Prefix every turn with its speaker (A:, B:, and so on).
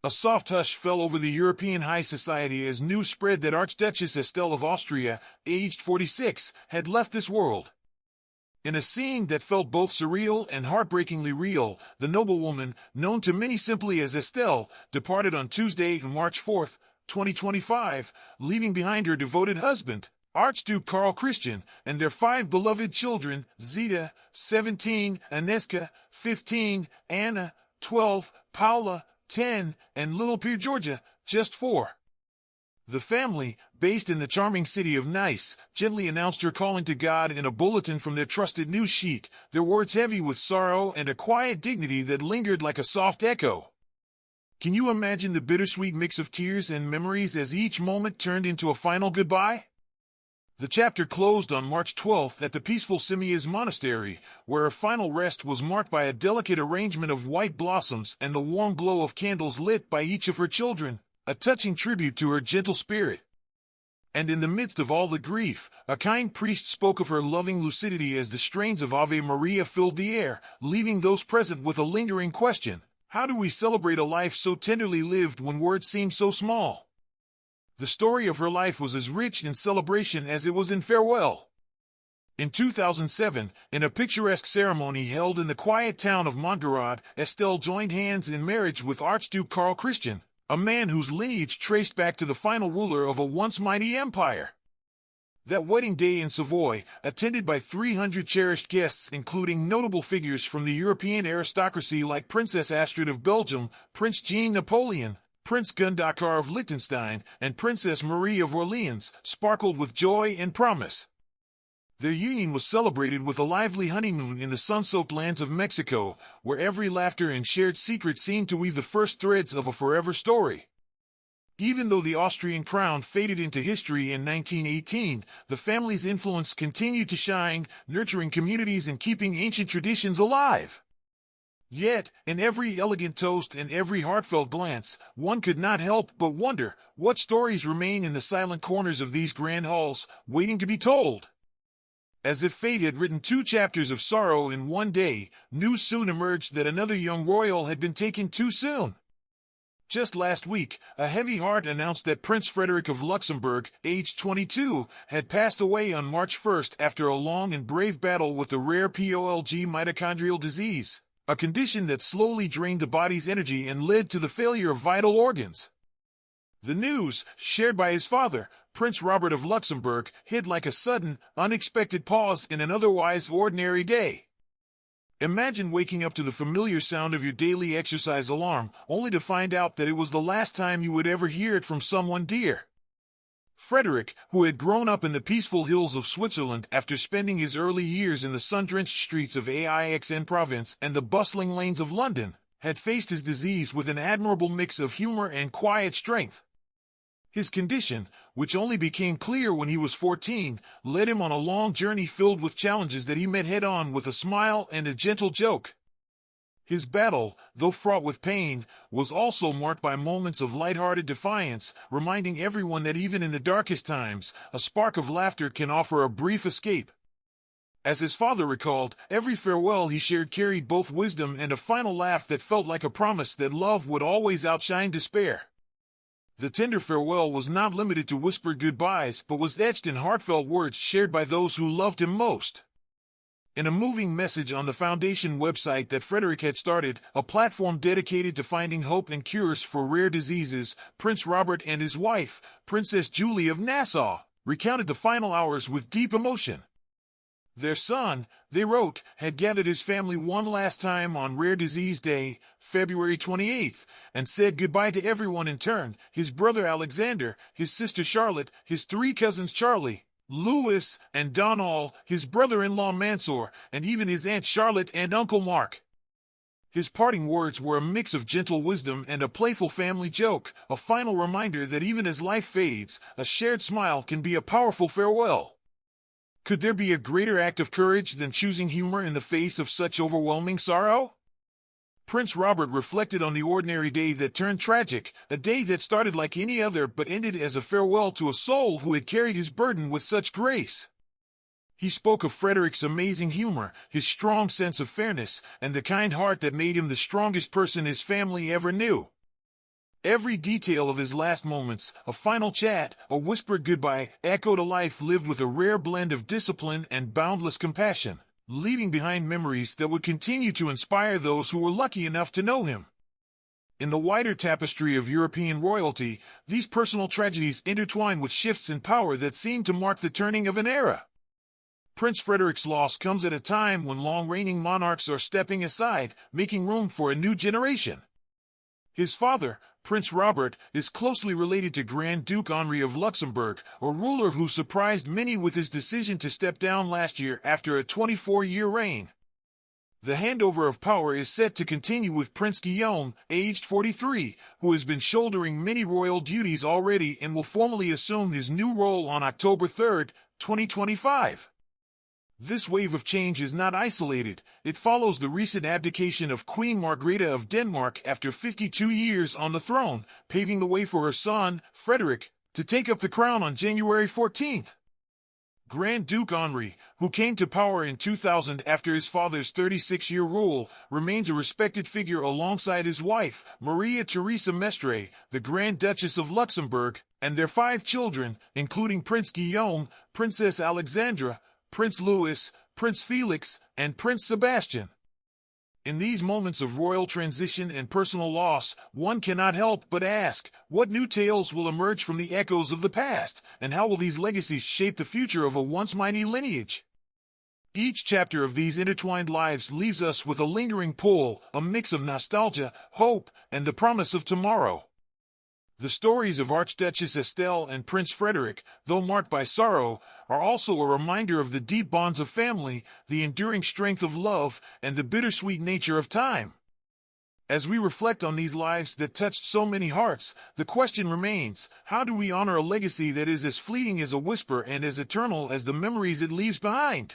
A: A soft hush fell over the European high society as news spread that Archduchess Estelle of Austria, aged 46, had left this world. In a scene that felt both surreal and heartbreakingly real, the noblewoman, known to many simply as Estelle, departed on Tuesday, March 4, 2025, leaving behind her devoted husband, Archduke Karl Christian, and their 5 beloved children, Zita, 17, Aneska, 15, Anna, 12, Paula, 10, and little Pierre Georgia, just 4. The family, based in the charming city of Nice, gently announced her calling to God in a bulletin from their trusted news sheet, their words heavy with sorrow and a quiet dignity that lingered like a soft echo. Can you imagine the bittersweet mix of tears and memories as each moment turned into a final goodbye? The chapter closed on March 12th at the peaceful Simias Monastery, where her final rest was marked by a delicate arrangement of white blossoms and the warm glow of candles lit by each of her children, a touching tribute to her gentle spirit. And in the midst of all the grief, a kind priest spoke of her loving lucidity as the strains of Ave Maria filled the air, leaving those present with a lingering question: how do we celebrate a life so tenderly lived when words seem so small? The story of her life was as rich in celebration as it was in farewell. In 2007, in a picturesque ceremony held in the quiet town of Montgerrat, Estelle joined hands in marriage with Archduke Karl Christian, a man whose lineage traced back to the final ruler of a once mighty empire. That wedding day in Savoy, attended by 300 cherished guests including notable figures from the European aristocracy like Princess Astrid of Belgium, Prince Jean Napoleon, Prince Gundakar of Liechtenstein, and Princess Marie of Orleans, sparkled with joy and promise. Their union was celebrated with a lively honeymoon in the sun-soaked lands of Mexico, where every laughter and shared secret seemed to weave the first threads of a forever story. Even though the Austrian crown faded into history in 1918, the family's influence continued to shine, nurturing communities and keeping ancient traditions alive. Yet, in every elegant toast and every heartfelt glance, one could not help but wonder what stories remain in the silent corners of these grand halls, waiting to be told. As if fate had written 2 chapters of sorrow in one day, news soon emerged that another young royal had been taken too soon. Just last week, a heavy heart announced that Prince Frederik of Luxembourg, aged 22, had passed away on March 1st after a long and brave battle with the rare POLG mitochondrial disease, a condition that slowly drained the body's energy and led to the failure of vital organs. The news, shared by his father, Prince Robert of Luxembourg, hit like a sudden, unexpected pause in an otherwise ordinary day. Imagine waking up to the familiar sound of your daily exercise alarm, only to find out that it was the last time you would ever hear it from someone dear. Frederik, who had grown up in the peaceful hills of Switzerland after spending his early years in the sun-drenched streets of Aix-en-Provence and the bustling lanes of London, had faced his disease with an admirable mix of humor and quiet strength. His condition, which only became clear when he was 14, led him on a long journey filled with challenges that he met head-on with a smile and a gentle joke. His battle, though fraught with pain, was also marked by moments of light-hearted defiance, reminding everyone that even in the darkest times, a spark of laughter can offer a brief escape. As his father recalled, every farewell he shared carried both wisdom and a final laugh that felt like a promise that love would always outshine despair. The tender farewell was not limited to whispered goodbyes but was etched in heartfelt words shared by those who loved him most. In a moving message on the foundation website that Frederik had started, a platform dedicated to finding hope and cures for rare diseases, Prince Robert and his wife, Princess Julie of Nassau, recounted the final hours with deep emotion. Their son, they wrote, had gathered his family one last time on Rare Disease Day, February 28th, and said goodbye to everyone in turn: his brother Alexander, his sister Charlotte, his 3 cousins Charlie, Louis, and Donald, his brother-in-law Mansour, and even his Aunt Charlotte and Uncle Mark. His parting words were a mix of gentle wisdom and a playful family joke, a final reminder that even as life fades, a shared smile can be a powerful farewell. Could there be a greater act of courage than choosing humor in the face of such overwhelming sorrow? Prince Robert reflected on the ordinary day that turned tragic, a day that started like any other but ended as a farewell to a soul who had carried his burden with such grace. He spoke of Frederik's amazing humor, his strong sense of fairness, and the kind heart that made him the strongest person his family ever knew. Every detail of his last moments, a final chat, a whispered goodbye, echoed a life lived with a rare blend of discipline and boundless compassion, leaving behind memories that would continue to inspire those who were lucky enough to know him. In the wider tapestry of European royalty, these personal tragedies intertwine with shifts in power that seem to mark the turning of an era. Prince Frederik's loss comes at a time when long-reigning monarchs are stepping aside, making room for a new generation. His father, Prince Robert, is closely related to Grand Duke Henri of Luxembourg, a ruler who surprised many with his decision to step down last year after a 24-year reign. The handover of power is set to continue with Prince Guillaume, aged 43, who has been shouldering many royal duties already and will formally assume his new role on October 3, 2025. This wave of change is not isolated. It follows the recent abdication of Queen Margrethe of Denmark after 52 years on the throne, paving the way for her son, Frederik, to take up the crown on January 14th. Grand Duke Henri, who came to power in 2000 after his father's 36-year rule, remains a respected figure alongside his wife, Maria Theresa Mestre, the Grand Duchess of Luxembourg, and their 5 children, including Prince Guillaume, Princess Alexandra, Prince Louis, Prince Felix, and Prince Sebastian. In these moments of royal transition and personal loss, one cannot help but ask, what new tales will emerge from the echoes of the past, and how will these legacies shape the future of a once mighty lineage? Each chapter of these intertwined lives leaves us with a lingering pull, a mix of nostalgia, hope, and the promise of tomorrow. The stories of Archduchess Estelle and Prince Frederik, though marked by sorrow, are also a reminder of the deep bonds of family, the enduring strength of love, and the bittersweet nature of time. As we reflect on these lives that touched so many hearts, the question remains, how do we honor a legacy that is as fleeting as a whisper and as eternal as the memories it leaves behind?